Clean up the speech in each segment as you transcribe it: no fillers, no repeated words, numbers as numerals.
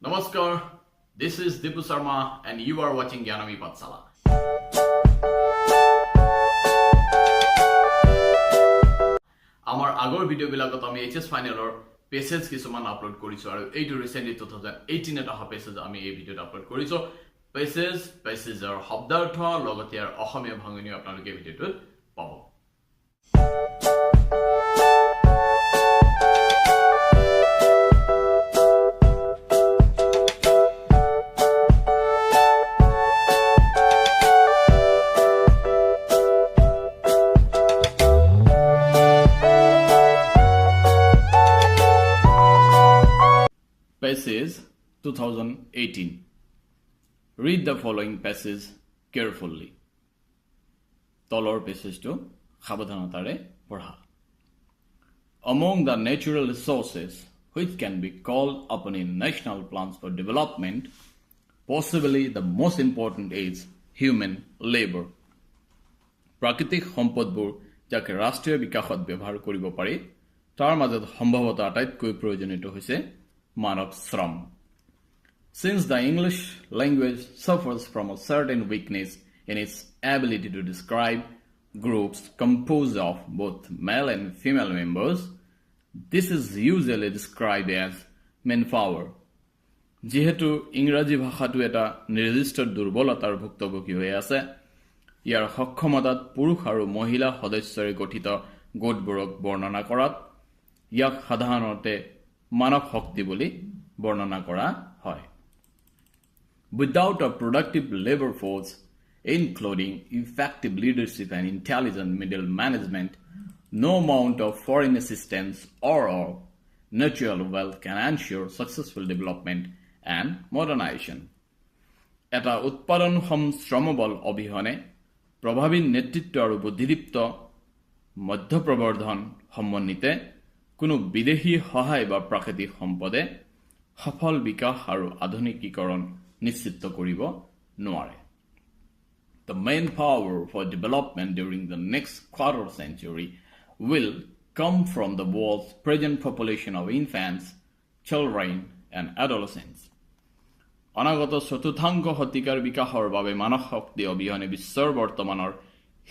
Namaskar, this is Dipu Sharma and you are watching Gyanami Patsala. আমাৰ আগৰ ভিডিঅ'বিলাকত আমি HS ফাইনেলৰ পেছেজ কিছুমান আপলোড কৰিছো আৰু এইটো ৰিসেন্টলি 2018 এটা পেছেজ আমি এই ভিডিঅ'ত আপলোড কৰিছো পেছেজৰ শব্দাৰ্থ লগতে ইয়াৰ অসমীয়া ভাঙনিও আপোনালোকে ভিডিঅ'টোত পাব Passage 2018. Read the following passage carefully. Tolor passage to Khabadhanatare Porha. Among the natural resources which can be called upon in national plans for development, possibly the most important is human labor. Prakritik সম্পদবোৰ যাকে ৰাষ্ট্ৰীয় বিকাশত ব্যৱহাৰ কৰিব পাৰি তাৰ মাজত সম্ভৱতঃ আটাইতকৈ প্ৰয়োজনীয় হৈছে মানৱ শ্ৰম. Since the English language suffers from a certain weakness in its ability to describe groups composed of both male and female members, this is usually described as manpower. যেহেতু ইংৰাজী ভাষাটো এটা নিৰ্দিষ্ট দুৰ্বলতাৰ ভুক্তভোগী হৈ আছে, ইয়াৰ সক্ষমতাত পুৰুষ আৰু মহিলা সদস্যৰে গঠিত গোটবোৰক বৰ্ণনা কৰাত ইয়াক সাধাৰণতে মানৱ শক্তি বুলি বৰ্ণনা কৰা হয়. Without a productive labor force, including effective leadership and intelligent middle management, no amount of foreign assistance or natural wealth can ensure successful development and modernization. এটা উৎপাদনক্ষম শ্ৰমবল অবিহনে প্ৰভাৱী নেতৃত্ব আৰু বুদ্ধিদীপ্ত মধ্যপ্ৰবৰ্ধন সমন্বিতে কোনো বিদেশী সহায় বা প্ৰাকৃতিক সম্পদে সফল বিকাশ আৰু আধুনিকীকৰণ নিশ্চিত কৰিব নোৱাৰে. The main power for development during the next quarter century will come from the world's present population of infants, children and adolescents. অনাগত চতুৰ্থাংশ শতিকাৰ বিকাশৰ বাবে মানৱ শক্তি অবিহনে বিশ্বৰ বৰ্তমানৰ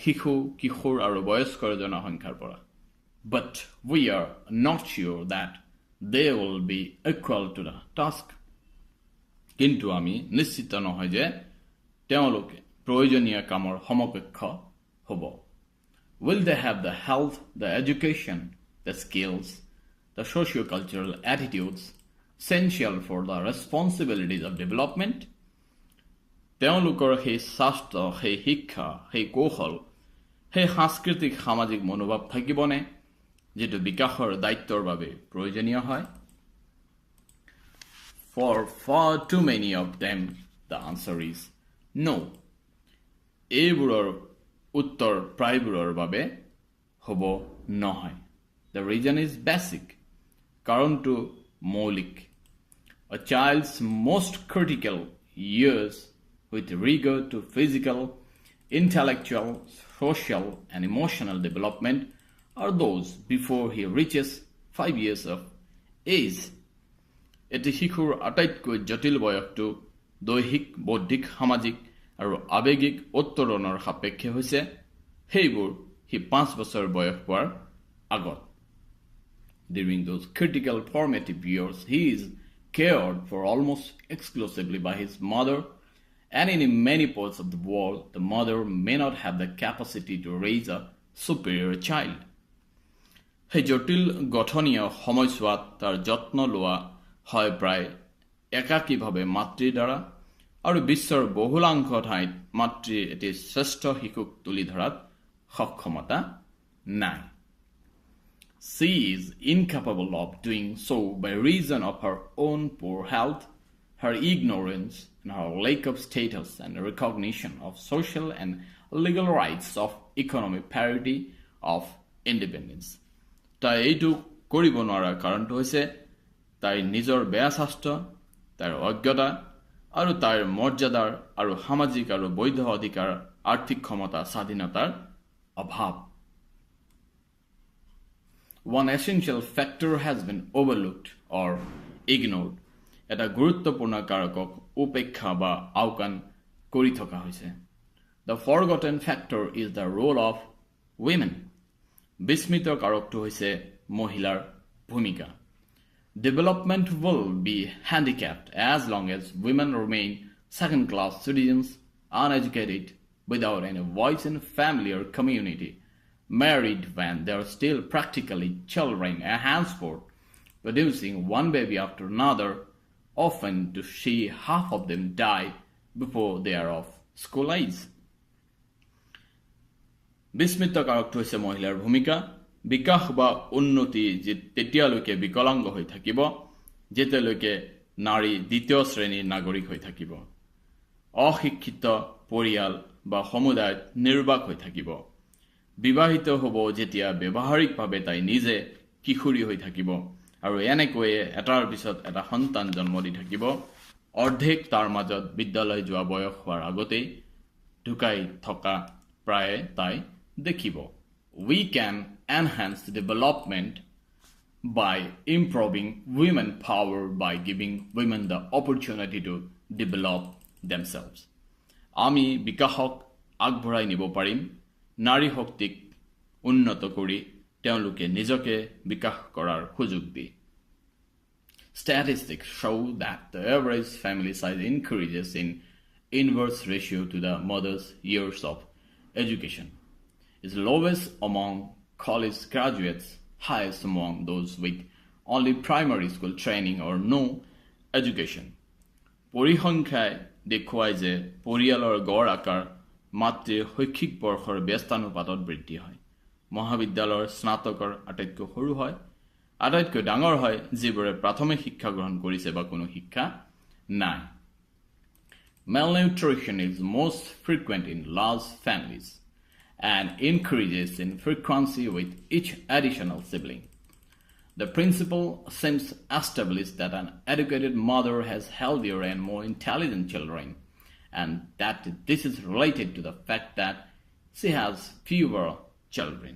শিশু কিশোৰ আৰু বয়স্কৰ জনসংখ্যাৰ পৰা But we are not sure that they will be equal to the task. কিন্তু আমি নিশ্চিত নহয় যে তেওঁলোকে প্ৰয়োজনীয় কামৰ সমকক্ষ হ'ব. Will they have the health, the education, the skills, the socio-cultural attitudes essential for the responsibilities of development? তেওঁলোকৰ সেই স্বাস্থ্য, সেই শিক্ষা, সেই কৌশল, সেই সাংস্কৃতিক সামাজিক মনোভাৱ থাকিবনে যেটো বিকাশৰ দায়িত্বৰ বাবে প্ৰয়োজনীয় হয়? For far too many of them, the answer is no. এইবোৰৰ উত্তৰ প্ৰায়বোৰৰ বাবে হ'ব নহয়. The reason is basic. কাৰণটো মৌলিক. A child's most critical years with regard to physical, intellectual, social and emotional development are those before he reaches 5 years of age. এটি শিশুৰ আটাইতকৈ জটিল বয়সটো দৈহিক, বৌদ্ধিক, সামাজিক আৰু আৱেগিক উত্তৰণৰ সাপেক্ষে হৈছে সেইবোৰ সি 5 বছৰ বয়স হোৱাৰ আগত. During those critical formative years, he is cared for almost exclusively by his mother, and in many parts of the world, the mother may not have the capacity to raise a superior child. সেই জটিল গঠনীয় সময়ছোৱাত তাৰ যত্ন লোৱা হয় প্ৰায় একাকীভাৱে মাতৃৰ দ্বাৰা আৰু বিশ্বৰ বহুলাংশ ঠাইত মাতৃৰ এটি শ্ৰেষ্ঠ শিশুক তুলি ধৰাত সক্ষমতা নাই. She is incapable of doing so by reason of her own poor health, her ignorance, and her lack of status and recognition of social and legal rights of economic parity of independence. তাই এইটো কৰিব নোৱাৰাৰ কাৰণটো হৈছে তাইৰ নিজৰ বেয়া স্বাস্থ্য, তাইৰ অজ্ঞতা আৰু তাইৰ মৰ্যাদাৰ আৰু সামাজিক আৰু বৈধ অধিকাৰ, আৰ্থিক ক্ষমতা, স্বাধীনতাৰ অভাৱ. One essential factor has been overlooked or ignored এটা গুৰুত্বপূৰ্ণ কাৰকক উপেক্ষা বা আওকাণ কৰি থকা হৈছে। The forgotten factor is the role of women. বিস্মৃত কাৰকটো হৈছে মহিলাৰ ভূমিকা। Development will be handicapped as long as women remain second-class citizens, uneducated, without any voice in family or community, married when they are still practically children and henceforth producing one baby after another, often to see half of them die before they are of school age. বিস্মৃত কাৰকটো হৈছে মহিলাৰ ভূমিকা। বিকাশ বা উন্নতি তেতিয়ালৈকে বিকলাংগ হৈ থাকিব যেতিয়ালৈকে নাৰী দ্বিতীয় শ্ৰেণীৰ নাগৰিক হৈ থাকিব, অশিক্ষিত পৰিয়াল বা সমুদায়ত নিৰ্বাক হৈ থাকিব, বিবাহিত হ'ব যেতিয়া ব্যৱহাৰিকভাৱে তাই নিজে কিশোৰী হৈ থাকিব আৰু এনেকৈয়ে এটাৰ পিছত এটা সন্তান জন্ম দি থাকিব, অৰ্ধেক তাৰ মাজত বিদ্যালয় যোৱা বয়স হোৱাৰ আগতেই ঢুকাই থকা প্ৰায়ে তাই দেখিব। We can enhance development by improving women's power by giving women the opportunity to develop themselves. আমি বিকাশক আগবঢ়াই নিব পাৰিম নাৰী শক্তিক উন্নত কৰি তেওঁলোকে নিজকে বিকাশ কৰাৰ সুযোগ দি। Statistics show that the average family size increases in inverse ratio to the mother's years of education. Is lowest among college graduates, highest among those with only primary school training or no education. পৰিসংখ্যাই দেখুৱায় যে পৰিয়ালৰ গড় আকাৰ মাতৃৰ শৈক্ষিক বৰ্ষৰ ব্যস্তানুপাতত বৃদ্ধি হয়। মহাবিদ্যালয়ৰ স্নাতকৰ আটাইতকৈ সৰু হয়, আটাইতকৈ ডাঙৰ হয় যিবোৰে প্ৰাথমিক শিক্ষা গ্ৰহণ কৰিছে বা কোনো শিক্ষা নাই। Malnutrition is most frequent in large families and increases in frequency with each additional sibling. The principle seems established that an educated mother has healthier and more intelligent children, and that this is related to the fact that she has fewer children.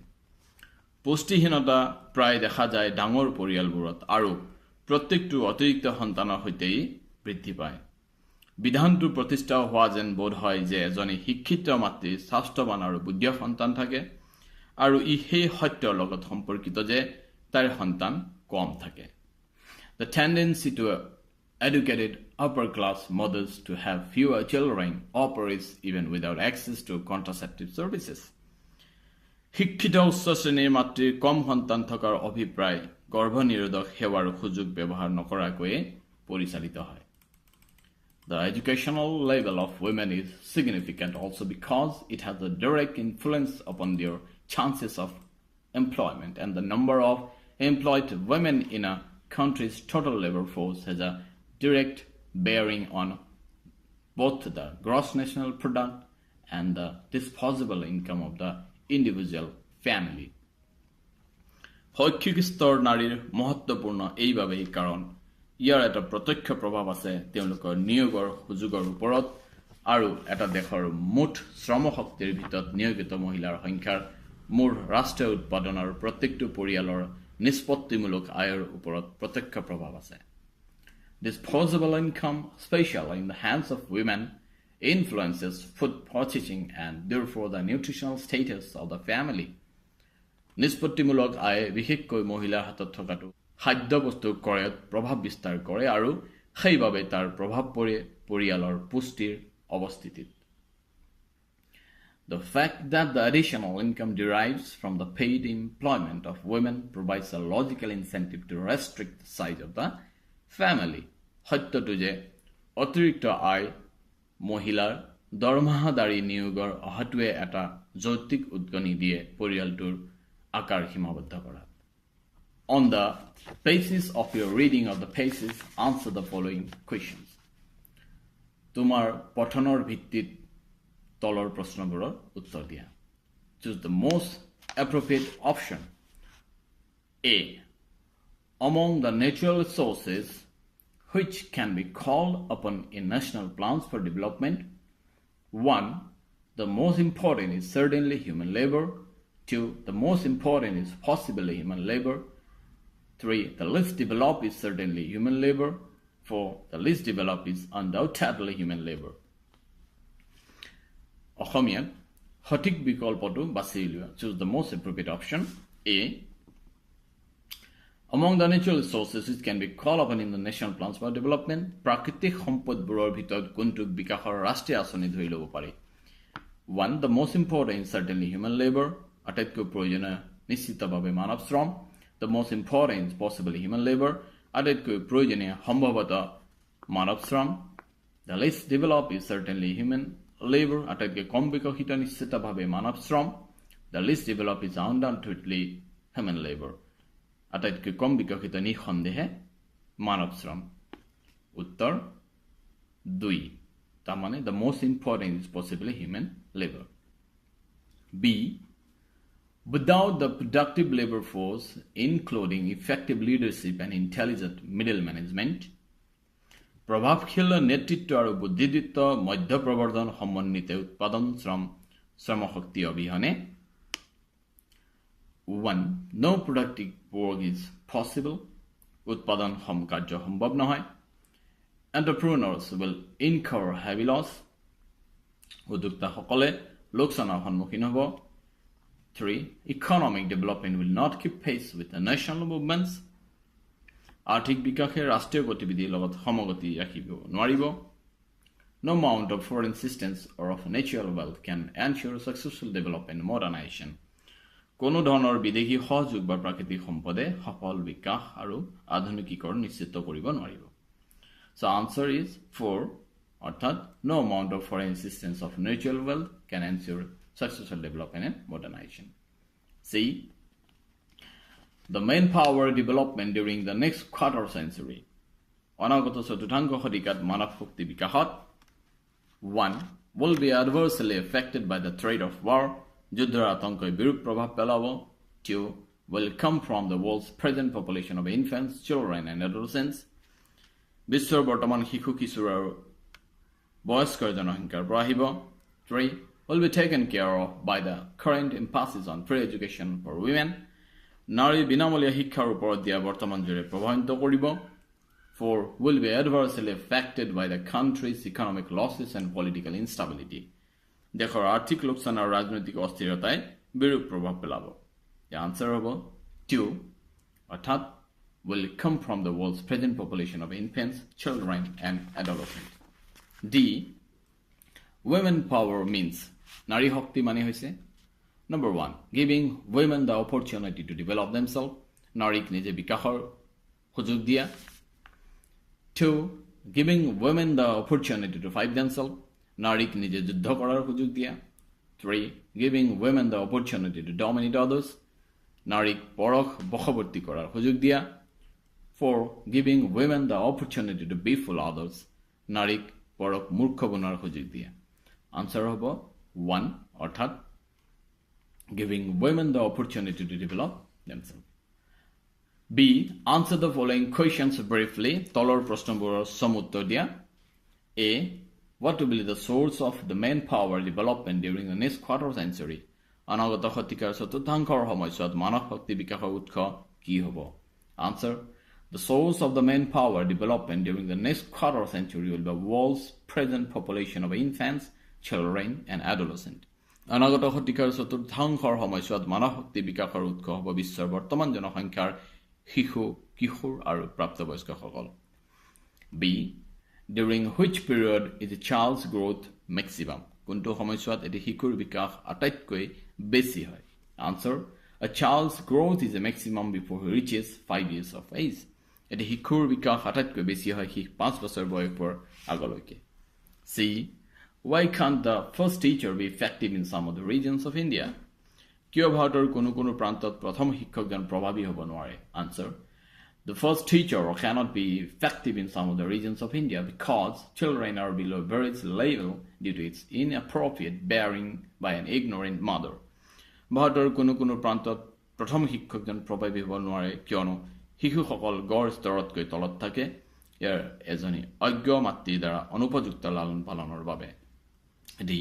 পুষ্টিহীনতা প্ৰায় দেখা যায় ডাঙৰ পৰিয়ালবোৰত আৰু প্ৰত্যেকটো অতিৰিক্ত সন্তানৰ সৈতেই বৃদ্ধি পায়। বিধানটো প্ৰতিষ্ঠা হোৱা যেন বোধ হয় যে এজনী শিক্ষিত মাতৃৰ স্বাস্থ্যৱান আৰু বুদ্ধিয় সন্তান থাকে আৰু ই সেই সত্যৰ লগত সম্পৰ্কিত যে তাইৰ সন্তান কম থাকে। The tendency to educated upper-class mothers to have fewer children operates even without access to contraceptive services. শিক্ষিত উচ্চ শ্ৰেণীৰ মাতৃৰ কম সন্তান থকাৰ অভিপ্ৰায় গৰ্ভনিৰোধক সেৱাৰ সুযোগ ব্যৱহাৰ নকৰাকৈয়ে পৰিচালিত হয়। The educational level of women is significant also because it has a direct influence upon their chances of employment, and the number of employed women in a country's total labor force has a direct bearing on both the gross national product and the disposable income of the individual family. শৈক্ষিক স্তৰ নাৰীৰ মহত্বপূৰ্ণ এইবাবেই কাৰণ ইয়াৰ এটা প্ৰত্যক্ষ প্ৰভাৱ আছে তেওঁলোকৰ নিয়োগৰ সুযোগৰ ওপৰত আৰু এটা দেশৰ মুঠ শ্ৰমশক্তিৰ ভিতৰত নিয়োজিত মহিলাৰ সংখ্যাৰ মূল ৰাষ্ট্ৰীয় উৎপাদনৰ প্ৰত্যেকটো পৰিয়ালৰ নিষ্পত্তিমূলক আয়ৰ ওপৰত প্ৰত্যক্ষ প্ৰভাৱ আছে। Disposable income, especially in the hands of women, influences food purchasing and therefore the nutritional status of the family. নিষ্পত্তিমূলক আয় বিশেষকৈ মহিলাৰ হাতত থকাটো খাদ্য বস্তুৰ ক্ৰয়ত প্ৰভাৱ বিস্তাৰ কৰে আৰু সেইবাবে তাৰ প্ৰভাৱ পৰে পৰিয়ালৰ পুষ্টিৰ অৱস্থিতিত। The fact that the additional income derives from the paid employment of women provides a logical incentive to restrict the size of the family. সত্যটো যে অতিৰিক্ত আয় মহিলাৰ দৰমহাদাৰী নিয়োগৰ অহাটোৱে এটা যৌক্তিক উদ্গনি দিয়ে পৰিয়ালটোৰ আকাৰ সীমাবদ্ধ কৰাত। On the basis of your reading of the pages, answer the following questions. তোমাৰ পঠনৰ ভিত্তিত তলৰ প্ৰশ্নবোৰৰ উত্তৰ দিয়া। Choose the most appropriate option. A. Among the natural resources which can be called upon in national plans for development, 1. The most important is certainly human labor. 2. The most important is possibly human labor. 3. The least developed is certainly human labor. For the least developed is undoubtedly human labor. অসমীয়াত সঠিক বিকল্পটো বাছি উলিওৱা. Choose the most appropriate option. A. Among the natural resources which can be called upon in the national plans for development, প্ৰাকৃতিক সম্পদবোৰৰ ভিতৰত কোনটোক বিকাশৰ ৰাষ্ট্ৰীয় আঁচনি ধৰি ল'ব পাৰি? 1. The most important is certainly human labor. আটাইতকৈ প্ৰয়োজনীয় নিশ্চিতভাৱে মানৱ শ্ৰম. The most important is possibly human labor. আটাইতকৈ প্ৰয়োজনীয় সম্ভৱতঃ মানৱ শ্ৰম. The least developed is certainly human labor. আটাইতকৈ কম বিকশিত নিশ্চিতভাৱে মানৱ শ্ৰম. The least developed is undoubtedly human labor. আটাইতকৈ কম বিকশিত নিঃসন্দেহে মানৱ শ্ৰম. উত্তৰ 2. তাৰমানে the most important is possibly human labor. B. Without the productive labor force, including effective leadership and intelligent middle management, প্ৰভাৱশীল নেতৃত্ব আৰু বুদ্ধিদীপ্ত মধ্যপ্ৰৱৰ্ধন সমন্বিত উৎপাদন শ্ৰমশক্তি অবিহনে 1. No productive work is possible. উৎপাদন কাৰ্য সম্ভৱ নহয়. Entrepreneurs will incur heavy loss. উদ্যোক্তাসকলে লোকচানৰ সন্মুখীন হ'ব. 3. Economic development will not keep pace with the national movements. আৰ্থিক বিকাশে ৰাষ্ট্ৰীয় গতিবিধিৰ লগত সমগতি ৰাখিব নোৱাৰিব. No amount of foreign assistance or of natural wealth can ensure successful development and modernization. কোনো ধৰণৰ বিদেশী সহযোগ বা প্ৰাকৃতিক সম্পদে সফল বিকাশ আৰু আধুনিকীকৰণ নিশ্চিত কৰিব নোৱাৰিব. So answer is 4. অৰ্থাৎ no amount of foreign assistance of natural wealth can ensure successful development and modernization. C. The main power development during the next quarter century. অনাগত চতুৰ্থাংশ শতিকাত মানৱ শক্তি বিকাশত 1. Will be adversely affected by the threat of war. যুদ্ধৰ আতংকই বিৰূপ প্ৰভাৱ পেলাব. 2. Will come from the world's present population of infants, children and adolescents. বিশ্বৰ বৰ্তমান শিশু কিশোৰ আৰু বয়স্কৰ জনসংখ্যাৰ পৰা আহিব. 3. Will be taken care of by the current emphasis on free education for women. নাৰী বিনামূলীয়া শিক্ষাৰ ওপৰত দিয়া বৰ্তমান জোৰে প্ৰভাৱিত কৰিব. 4. Will be adversely affected by the country's economic losses and political instability. দেশৰ আৰ্থিক লোকচান আৰু ৰাজনৈতিক অস্থিৰতাই বিৰূপ প্ৰভাৱ পেলাব. The answer হ'ব 2. অৰ্থাৎ will come from the world's present population of infants, children and adolescents. D. Women power means নাৰী শক্তি মানে হৈছে Number 1. Giving women the opportunity to develop themselves. নাৰীক নিজে বিকাশৰ সুযোগ দিয়া. 2. Giving women the opportunity to fight themselves. নাৰীক নিজে যুদ্ধ কৰাৰ সুযোগ দিয়া. 3. Giving women the opportunity to dominate others. নাৰীক পৰখ বশৱৰ্তী কৰাৰ সুযোগ দিয়া. 4. Giving women the opportunity to befool others. নাৰীক পৰখ মূৰ্খ বনোৱাৰ সুযোগ দিয়া. Answer হ'ব 1. অৰ্থাৎ giving women the opportunity to develop themselves. B. Answer the following questions briefly. তলৰ প্ৰশ্নবোৰৰ সম উত্তৰ দিয়া. A. What will be the source of the main power development during the next quarter century? অনাগত শতিকাৰ চতুৰ্থাংশৰ সময়ছোৱাত মানৱ শক্তি বিকাশৰ উৎস কি হ'ব? Answer. The source of the main power development during the next quarter century will be the world's present population of infants, children and adolescents. অনাগত শতিকাৰ চতুৰ্থাংশৰ সময়ছোৱাত মানৱ শক্তি বিকাশৰ উৎস হ'ব বিশ্বৰ বৰ্তমান জনসংখ্যাৰ শিশু কিশোৰ আৰু প্ৰাপ্তবয়স্কসকল. B. During which period is a child's growth maximum? কোনটো সময়ছোৱাত এটি শিশুৰ বিকাশ আটাইতকৈ বেছি হয়? Answer. A child's growth is a maximum before he reaches 5 years of age. এটি শিশুৰ বিকাশ আটাইতকৈ বেছি হয় 5 বছৰ বয়সৰ আগলৈকে. C. Why can't the first teacher be effective in some of the regions of India? কিয় ভাৰতৰ কোনো প্ৰান্তত প্ৰথম শিক্ষকজন প্ৰভাৱী হ'ব নোৱাৰে? Answer. The first teacher cannot be effective in some of the regions of India because children are below average level due to its inappropriate bearing by an ignorant mother. ভাৰতৰ কোনো প্ৰান্তত প্ৰথম শিক্ষকজন প্ৰভাৱী হ'ব নোৱাৰে কিয়নো শিশুসকল গড় স্তৰতকৈ তলত থাকে ইয়াৰ এজনী অজ্ঞ মাতৃৰ দ্বাৰা অনুপযুক্ত লালন পালনৰ বাবে. D.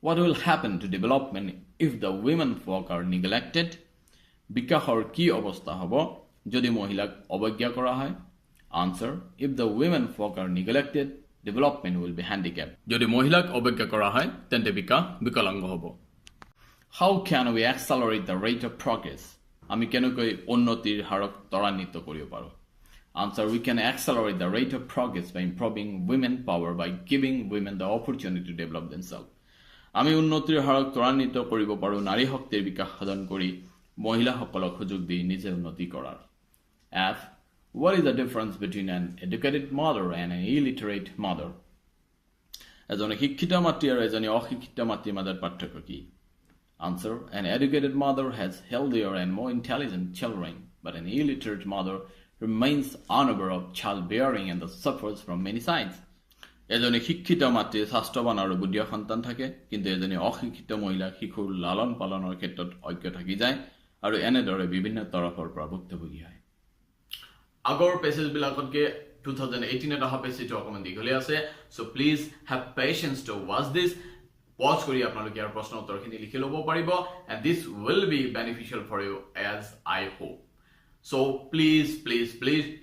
What will happen to development if the women folk are neglected? বিকাশৰ কি অৱস্থা হ'ব যদি মহিলাক অৱজ্ঞা কৰা হয়? Answer: if the women folk are neglected, development will be handicapped. যদি মহিলাক অবজ্ঞা করা হয় তেন্তে বিকাশ বিকলাঙ্গ হ'ব। How can we accelerate the rate of progress? আমি কেনেকৈ উন্নতিৰ হাৰক ত্বৰান্বিত কৰিব পাৰোঁ? Answer: we can accelerate the rate of progress by improving women power by giving women the opportunity to develop themselves. আমি উন্নতিৰ হাৰক ত্বৰান্বিত কৰিব পাৰোঁ নাৰী শক্তিৰ বিকাশ সাধন কৰি মহিলাসকলক সুযোগ দি নিজে উন্নতি কৰাৰ। F. What is the difference between an educated mother and an illiterate mother? এজনী শিক্ষিত মাতৃ আৰু এজনী অশিক্ষিত মাতৃৰ মাজত পাৰ্থক্য কি? Answer: an educated mother has healthier and more intelligent children, but an illiterate mother remains unaware of childbearing and suffers from many signs. এজনী শিক্ষিত মাতৃৰ স্বাস্থ্যৱান আৰু বুদ্ধিয়া সন্তান থাকে, কিন্তু এজনী অশিক্ষিত মহিলা শিশুৰ লালন পালনৰ ক্ষেত্ৰত অজ্ঞ থাকি যায় আৰু এনেদৰে বিভিন্ন তৰফৰ পৰা ভুক্তভোগী হয়। আগৰ পেছেজবিলাকতকৈ 2018 অহা পেছেজটো অকণমান দীঘলীয়া আছে, so please have patience to watch this. Pause কৰি আপোনালোকে ইয়াৰ প্ৰশ্ন উত্তৰখিনি লিখি ল'ব পাৰিব, and this will be beneficial for you as I hope. So please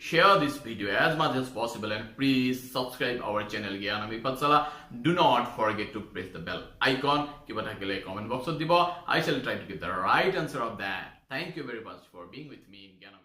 share this video as much as possible, and please subscribe our channel Gyanamik Pathshala. Do not forget to press the bell icon. Kiba thakile comment box ot dibo. I shall try to give the right answer of that. Thank you very much for being with me in Gyanamik.